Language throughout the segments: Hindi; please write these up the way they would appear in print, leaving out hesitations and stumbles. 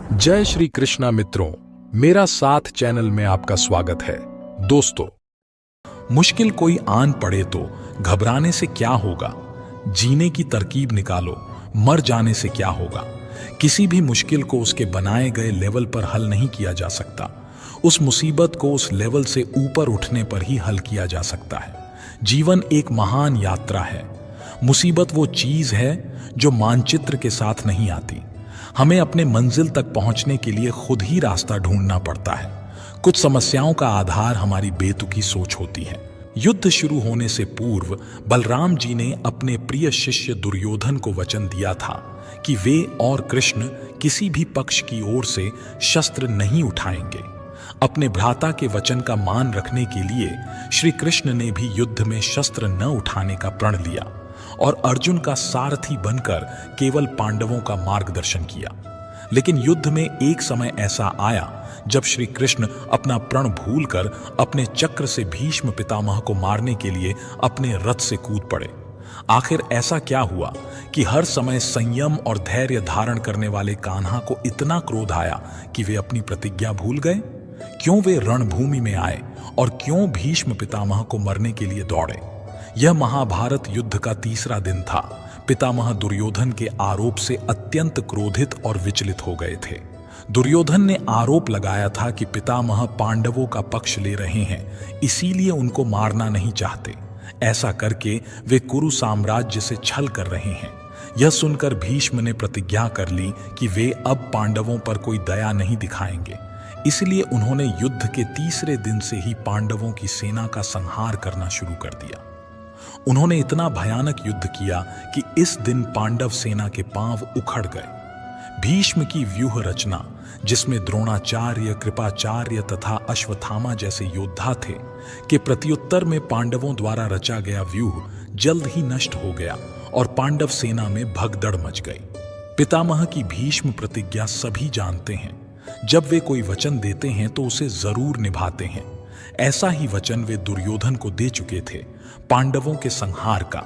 जय श्री कृष्णा मित्रों, मेरा साथ चैनल में आपका स्वागत है। दोस्तों, मुश्किल कोई आन पड़े तो घबराने से क्या होगा, जीने की तरकीब निकालो, मर जाने से क्या होगा। किसी भी मुश्किल को उसके बनाए गए लेवल पर हल नहीं किया जा सकता, उस मुसीबत को उस लेवल से ऊपर उठने पर ही हल किया जा सकता है। जीवन एक महान यात्रा है। मुसीबत वो चीज है जो मानचित्र के साथ नहीं आती। हमें अपने मंजिल तक पहुंचने के लिए खुद ही रास्ता ढूंढना पड़ता है। कुछ समस्याओं का आधार हमारी बेतुकी सोच होती है। युद्ध शुरू होने से पूर्व बलराम जी ने अपने प्रिय शिष्य दुर्योधन को वचन दिया था कि वे और कृष्ण किसी भी पक्ष की ओर से शस्त्र नहीं उठाएंगे। अपने भ्राता के वचन का मान रखने के लिए श्री कृष्ण ने भी युद्ध में शस्त्र न उठाने का प्रण लिया और अर्जुन का सारथी बनकर केवल पांडवों का मार्गदर्शन किया। लेकिन युद्ध में एक समय ऐसा आया जब श्री कृष्ण अपना प्रण भूलकर अपने चक्र से भीष्म पितामह को मारने के लिए अपने रथ से कूद पड़े। आखिर ऐसा क्या हुआ कि हर समय संयम और धैर्य धारण करने वाले कान्हा को इतना क्रोध आया कि वे अपनी प्रतिज्ञा भूल गए? क्यों वे रणभूमि में आए और क्यों भीष्म पितामह को मरने के लिए दौड़े? यह महाभारत युद्ध का तीसरा दिन था। पितामह दुर्योधन के आरोप से अत्यंत क्रोधित और विचलित हो गए थे। दुर्योधन ने आरोप लगाया था कि पितामह पांडवों का पक्ष ले रहे हैं, इसीलिए उनको मारना नहीं चाहते। ऐसा करके वे कुरु साम्राज्य से छल कर रहे हैं। यह सुनकर भीष्म ने प्रतिज्ञा कर ली कि वे अब पांडवों पर कोई दया नहीं दिखाएंगे। इसलिए उन्होंने युद्ध के तीसरे दिन से ही पांडवों की सेना का संहार करना शुरू कर दिया। उन्होंने इतना भयानक युद्ध किया कि इस दिन पांडव सेना के पांव उखड़ गए। भीष्म की व्यूह रचना, जिसमें द्रोणाचार्य, कृपाचार्य तथा अश्वत्थामा जैसे योद्धा थे, के प्रत्युत्तर में पांडवों द्वारा रचा गया व्यूह जल्द ही नष्ट हो गया और पांडव सेना में भगदड़ मच गई। पितामह की भीष्म प्रतिज्ञा सभी जानते हैं। जब वे कोई वचन देते हैं तो उसे जरूर निभाते हैं। ऐसा ही वचन वे दुर्योधन को दे चुके थे, पांडवों के संहार का।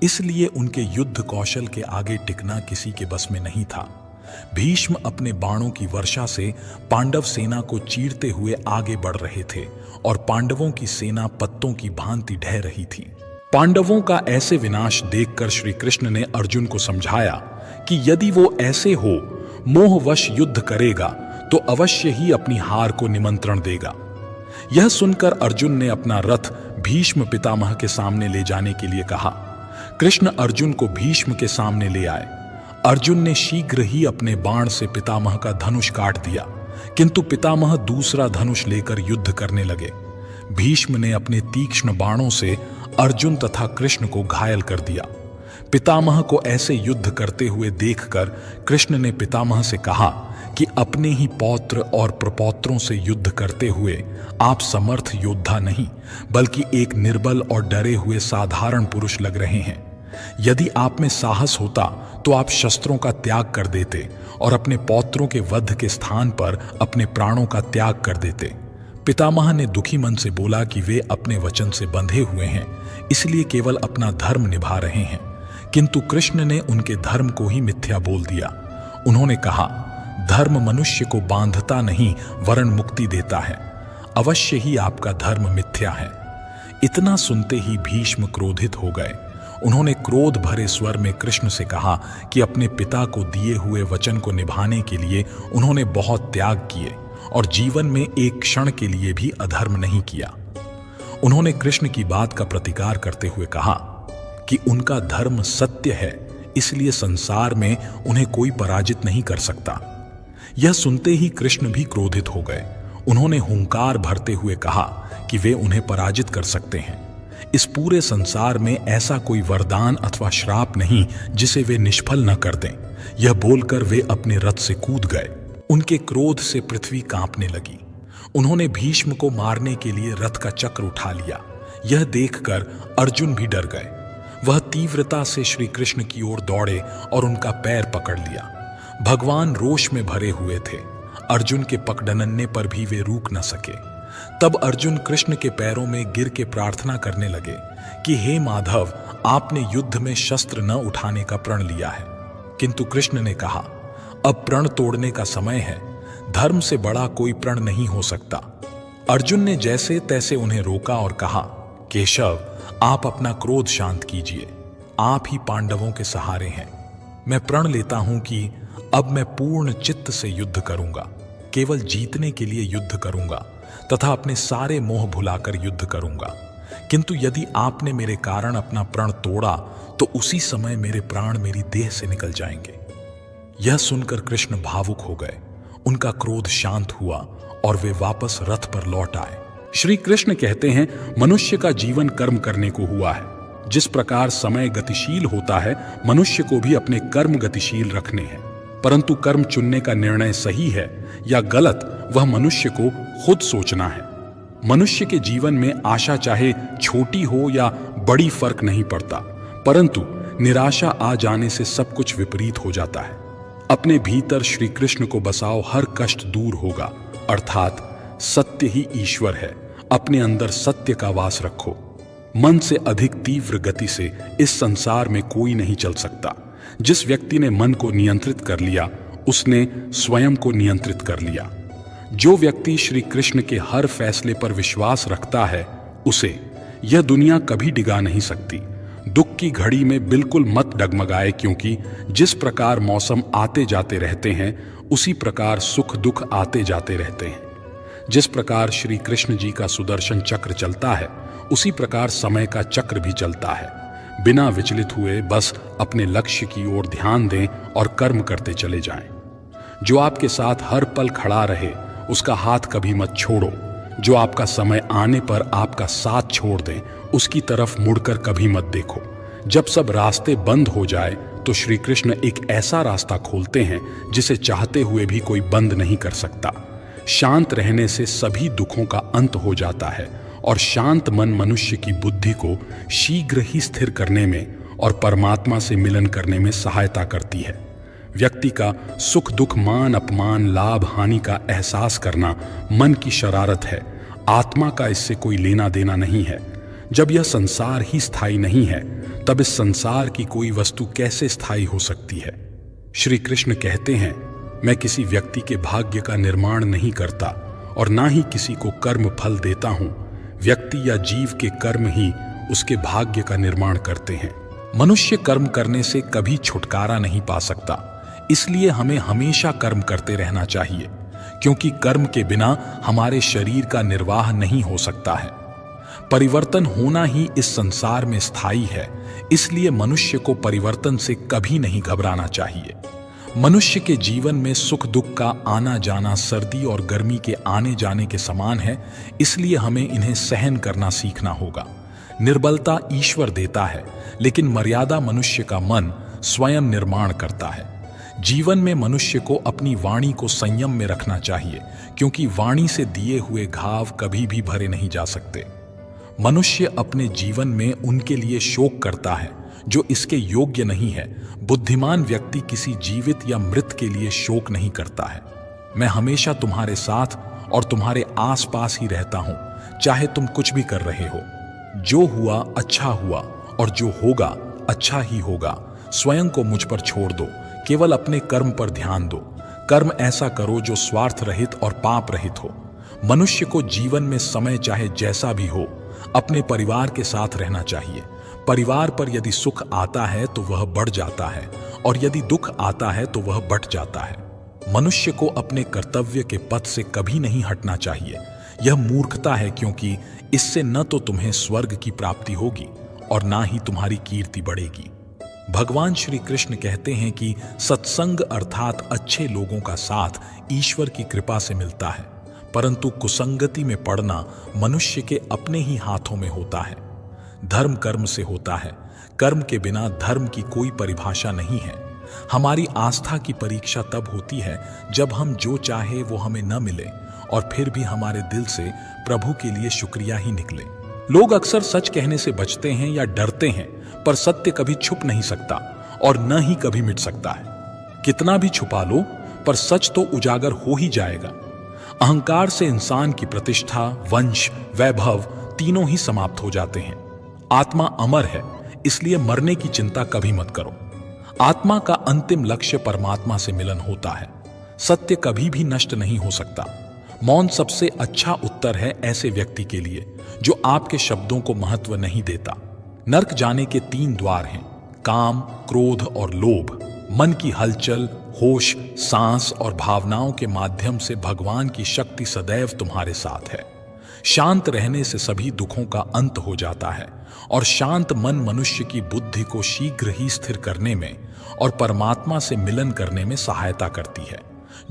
इसलिए उनके युद्ध कौशल के आगे टिकना किसी के बस में नहीं था। भीष्म अपने बाणों की वर्षा से पांडव सेना को चीरते हुए आगे बढ़ रहे थे और पांडवों की सेना पत्तों की भांति ढह रही थी। पांडवों का ऐसे विनाश देखकर श्री कृष्ण ने अर्जुन को समझाया कि यदि वो ऐसे हो मोहवश युद्ध करेगा तो अवश्य ही अपनी हार को निमंत्रण देगा। यह सुनकर अर्जुन ने अपना रथ भीष्म पितामह के सामने ले जाने के लिए कहा। कृष्ण अर्जुन को भीष्म के सामने ले आए। अर्जुन ने शीघ्र ही अपने बाण से पितामह का धनुष काट दिया, किंतु पितामह दूसरा धनुष लेकर युद्ध करने लगे। भीष्म ने अपने तीक्ष्ण बाणों से अर्जुन तथा कृष्ण को घायल कर दिया। पितामह को ऐसे युद्ध करते हुए देखकर कृष्ण ने पितामह से कहा कि अपने ही पौत्र और प्रपौत्रों से युद्ध करते हुए आप समर्थ योद्धा नहीं, बल्कि एक निर्बल और डरे हुए साधारण पुरुष लग रहे हैं। यदि आप में साहस होता तो आप शस्त्रों का त्याग कर देते और अपने पौत्रों के वध के स्थान पर अपने प्राणों का त्याग कर देते। पितामह ने दुखी मन से बोला कि वे अपने वचन से बंधे हुए हैं, इसलिए केवल अपना धर्म निभा रहे हैं, किंतु कृष्ण ने उनके धर्म को ही मिथ्या बोल दिया। उन्होंने कहा, धर्म मनुष्य को बांधता नहीं वरन मुक्ति देता है। अवश्य ही आपका धर्म मिथ्या है। इतना सुनते ही भीष्म क्रोधित हो गए। उन्होंने क्रोध भरे स्वर में कृष्ण से कहा कि अपने पिता को दिए हुए वचन को निभाने के लिए उन्होंने बहुत त्याग किए और जीवन में एक क्षण के लिए भी अधर्म नहीं किया। उन्होंने कृष्ण की बात का प्रतिकार करते हुए कहा कि उनका धर्म सत्य है, इसलिए संसार में उन्हें कोई पराजित नहीं कर सकता। यह सुनते ही कृष्ण भी क्रोधित हो गए। उन्होंने हुंकार भरते हुए कहा कि वे उन्हें पराजित कर सकते हैं। इस पूरे संसार में ऐसा कोई वरदान अथवा श्राप नहीं जिसे वे निष्फल न कर दें। यह बोलकर वे अपने रथ से कूद गए। उनके क्रोध से पृथ्वी कांपने लगी। उन्होंने भीष्म को मारने के लिए रथ का चक्र उठा लिया। यह देखकर अर्जुन भी डर गए। वह तीव्रता से श्री कृष्ण की ओर दौड़े और उनका पैर पकड़ लिया। भगवान रोष में भरे हुए थे। अर्जुन के पकड़नने पर भी वे रुक न सके। तब अर्जुन कृष्ण के पैरों में गिर के प्रार्थना करने लगे कि हे माधव, आपने युद्ध में शस्त्र न उठाने का प्रण लिया है। किंतु कृष्ण ने कहा, अब प्रण तोड़ने का समय है। धर्म से बड़ा कोई प्रण नहीं हो सकता। अर्जुन ने जैसे तैसे उन्हें रोका और कहा, केशव, आप अपना क्रोध शांत कीजिए। आप ही पांडवों के सहारे हैं। मैं प्रण लेता हूं कि अब मैं पूर्ण चित्त से युद्ध करूंगा, केवल जीतने के लिए युद्ध करूंगा तथा अपने सारे मोह भुलाकर युद्ध करूंगा। किंतु यदि आपने मेरे कारण अपना प्रण तोड़ा तो उसी समय मेरे प्राण मेरी देह से निकल जाएंगे। यह सुनकर कृष्ण भावुक हो गए। उनका क्रोध शांत हुआ और वे वापस रथ पर लौट आए। श्री कृष्ण कहते हैं, मनुष्य का जीवन कर्म करने को हुआ है। जिस प्रकार समय गतिशील होता है, मनुष्य को भी अपने कर्म गतिशील रखने हैं। परंतु कर्म चुनने का निर्णय सही है या गलत, वह मनुष्य को खुद सोचना है। मनुष्य के जीवन में आशा चाहे छोटी हो या बड़ी फर्क नहीं पड़ता, परंतु निराशा आ जाने से सब कुछ विपरीत हो जाता है। अपने भीतर श्री कृष्ण को बसाओ, हर कष्ट दूर होगा। अर्थात सत्य ही ईश्वर है। अपने अंदर सत्य का वास रखो। मन से अधिक तीव्र गति से इस संसार में कोई नहीं चल सकता। जिस व्यक्ति ने मन को नियंत्रित कर लिया, उसने स्वयं को नियंत्रित कर लिया। जो व्यक्ति श्री कृष्ण के हर फैसले पर विश्वास रखता है, उसे यह दुनिया कभी डिगा नहीं सकती। दुख की घड़ी में बिल्कुल मत डगमगाए, क्योंकि जिस प्रकार मौसम आते जाते रहते हैं, उसी प्रकार सुख दुख आते जाते रहते हैं। जिस प्रकार श्री कृष्ण जी का सुदर्शन चक्र चलता है, उसी प्रकार समय का चक्र भी चलता है। बिना विचलित हुए बस अपने लक्ष्य की ओर ध्यान दें और कर्म करते चले जाएं। जो आपके साथ हर पल खड़ा रहे, उसका हाथ कभी मत छोड़ो। जो आपका समय आने पर आपका साथ छोड़ दे, उसकी तरफ मुड़कर कभी मत देखो। जब सब रास्ते बंद हो जाए तो श्री कृष्ण एक ऐसा रास्ता खोलते हैं जिसे चाहते हुए भी कोई बंद नहीं कर सकता। शांत रहने से सभी दुखों का अंत हो जाता है और शांत मन मनुष्य की बुद्धि को शीघ्र ही स्थिर करने में और परमात्मा से मिलन करने में सहायता करती है। व्यक्ति का सुख दुख, मान अपमान, लाभ हानि का एहसास करना मन की शरारत है। आत्मा का इससे कोई लेना देना नहीं है। जब यह संसार ही स्थायी नहीं है, तब इस संसार की कोई वस्तु कैसे स्थायी हो सकती है। श्री कृष्ण कहते हैं, मैं किसी व्यक्ति के भाग्य का निर्माण नहीं करता और ना ही किसी को कर्म फल देता हूं। व्यक्ति या जीव के कर्म ही उसके भाग्य का निर्माण करते हैं। मनुष्य कर्म करने से कभी छुटकारा नहीं पा सकता। इसलिए हमें हमेशा कर्म करते रहना चाहिए, क्योंकि कर्म के बिना हमारे शरीर का निर्वाह नहीं हो सकता है। परिवर्तन होना ही इस संसार में स्थायी है। इसलिए मनुष्य को परिवर्तन से कभी नहीं घबराना चाहिए। मनुष्य के जीवन में सुख दुख का आना जाना सर्दी और गर्मी के आने जाने के समान है। इसलिए हमें इन्हें सहन करना सीखना होगा। निर्बलता ईश्वर देता है, लेकिन मर्यादा मनुष्य का मन स्वयं निर्माण करता है। जीवन में मनुष्य को अपनी वाणी को संयम में रखना चाहिए, क्योंकि वाणी से दिए हुए घाव कभी भी भरे नहीं जा सकते। मनुष्य अपने जीवन में उनके लिए शोक करता है जो इसके योग्य नहीं है। बुद्धिमान व्यक्ति किसी जीवित या मृत के लिए शोक नहीं करता है। मैं हमेशा तुम्हारे साथ और तुम्हारे आसपास ही रहता हूं, चाहे तुम कुछ भी कर रहे हो। जो हुआ अच्छा हुआ और जो होगा अच्छा ही होगा। स्वयं को मुझ पर छोड़ दो, केवल अपने कर्म पर ध्यान दो। कर्म ऐसा करो जो स्वार्थ रहित और पाप रहित हो। मनुष्य को जीवन में समय चाहे जैसा भी हो, अपने परिवार के साथ रहना चाहिए। परिवार पर यदि सुख आता है तो वह बढ़ जाता है, और यदि दुख आता है तो वह बढ़ जाता है। मनुष्य को अपने कर्तव्य के पथ से कभी नहीं हटना चाहिए। यह मूर्खता है, क्योंकि इससे न तो तुम्हें स्वर्ग की प्राप्ति होगी और ना ही तुम्हारी कीर्ति बढ़ेगी। भगवान श्री कृष्ण कहते हैं कि सत्संग अर्थात अच्छे लोगों का साथ ईश्वर की कृपा से मिलता है, परंतु कुसंगति में पड़ना मनुष्य के अपने ही हाथों में होता है। धर्म कर्म से होता है। कर्म के बिना धर्म की कोई परिभाषा नहीं है। हमारी आस्था की परीक्षा तब होती है जब हम जो चाहे वो हमें न मिले और फिर भी हमारे दिल से प्रभु के लिए शुक्रिया ही निकले। लोग अक्सर सच कहने से बचते हैं या डरते हैं, पर सत्य कभी छुप नहीं सकता और न ही कभी मिट सकता है। कितना भी छुपा लो, पर सच तो उजागर हो ही जाएगा। अहंकार से इंसान की प्रतिष्ठा, वंश, वैभव तीनों ही समाप्त हो जाते हैं। आत्मा अमर है, इसलिए मरने की चिंता कभी मत करो। आत्मा का अंतिम लक्ष्य परमात्मा से मिलन होता है। सत्य कभी भी नष्ट नहीं हो सकता। मौन सबसे अच्छा उत्तर है ऐसे व्यक्ति के लिए जो आपके शब्दों को महत्व नहीं देता। नर्क जाने के 3 द्वार हैं, काम, क्रोध और लोभ। मन की हलचल, होश, सांस और भावनाओं के माध्यम से भगवान की शक्ति सदैव तुम्हारे साथ है। शांत रहने से सभी दुखों का अंत हो जाता है और शांत मन मनुष्य की बुद्धि को शीघ्र ही स्थिर करने में और परमात्मा से मिलन करने में सहायता करती है।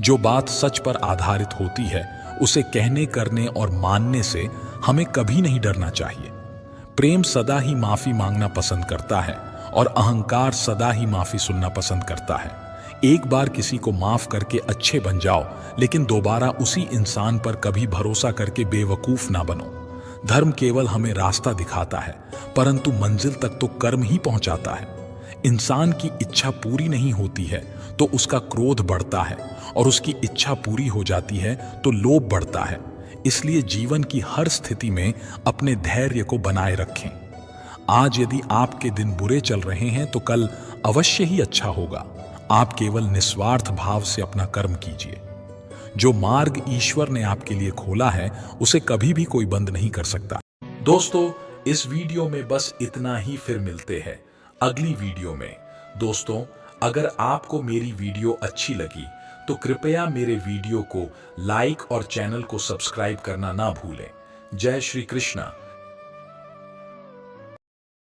जो बात सच पर आधारित होती है उसे कहने, करने और मानने से हमें कभी नहीं डरना चाहिए। प्रेम सदा ही माफी मांगना पसंद करता है और अहंकार सदा ही माफी सुनना पसंद करता है। एक बार किसी को माफ करके अच्छे बन जाओ, लेकिन दोबारा उसी इंसान पर कभी भरोसा करके बेवकूफ ना बनो। धर्म केवल हमें रास्ता दिखाता है, परंतु मंजिल तक तो कर्म ही पहुंचाता है। इंसान की इच्छा पूरी नहीं होती है तो उसका क्रोध बढ़ता है और उसकी इच्छा पूरी हो जाती है तो लोभ बढ़ता है। इसलिए जीवन की हर स्थिति में अपने धैर्य को बनाए रखें। आज यदि आपके दिन बुरे चल रहे हैं तो कल अवश्य ही अच्छा होगा। आप केवल निस्वार्थ भाव से अपना कर्म कीजिए। जो मार्ग ईश्वर ने आपके लिए खोला है उसे कभी भी कोई बंद नहीं कर सकता। दोस्तों, इस वीडियो में बस इतना ही। फिर मिलते हैं अगली वीडियो में। दोस्तों, अगर आपको मेरी वीडियो अच्छी लगी तो कृपया मेरे वीडियो को लाइक और चैनल को सब्सक्राइब करना ना भूलें। जय श्री कृष्णा।